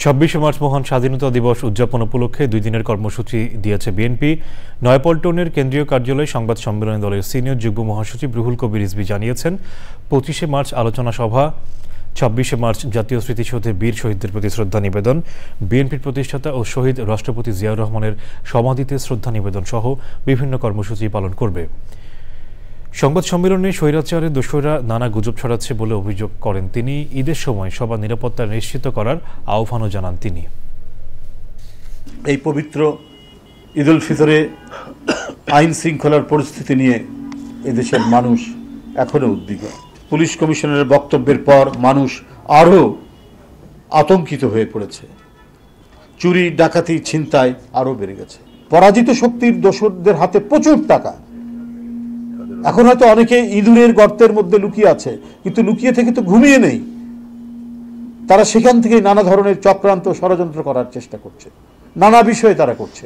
২৬শে মার্চ মহান স্বাধীনতা দিবস উদযাপন উপলক্ষে 2 দিনের কর্মসূচি দিয়েছে বিএনপি। নয়াপল্টনের কেন্দ্রীয় কার্যালয়ে সংবাদ সম্মেলনে দলের সিনিয়র যুগ্ম মহাসচিব রুহুল কবির রিজভী জানিয়েছেন, 25শে মার্চ আলোচনা সভা, 26শে মার্চ জাতীয় স্মৃতিসৌধে বীর শহীদদের প্রতি শ্রদ্ধা নিবেদন, বিএনপির প্রতিষ্ঠাতা ও শহীদ রাষ্ট্রপতি জিয়াউর রহমানের সমাধিতে শ্রদ্ধা নিবেদন সহ বিভিন্ন কর্মসূচি পালন করবে। সংবাদ সম্মেলনে স্বৈরাচারের দোসররা নানা গুজব ছড়াচ্ছে বলে অভিযোগ করেন তিনি। ঈদের সময় সবার নিরাপত্তা নিশ্চিত করার আহ্বানও জানান তিনি। এই পবিত্র ঈদ উল ফিতরে আইন শৃঙ্খলার পরিস্থিতি নিয়ে এদেশের মানুষ এখনও উদ্বিগ্ন। পুলিশ কমিশনারের বক্তব্যের পর মানুষ আরও আতঙ্কিত হয়ে পড়েছে। চুরি, ডাকাতি, ছিনতাই আরও বেড়ে গেছে। পরাজিত শক্তির দোসরদের হাতে প্রচুর টাকা। এখন হয়তো অনেকে ইঁদুরের গর্তের মধ্যে লুকিয়ে আছে, কিন্তু লুকিয়ে থেকে তো ঘুমিয়ে নেই। তারা সেখান থেকে নানা ধরনের চক্রান্ত, ষড়যন্ত্র করার চেষ্টা করছে, নানা বিষয়ে তারা করছে।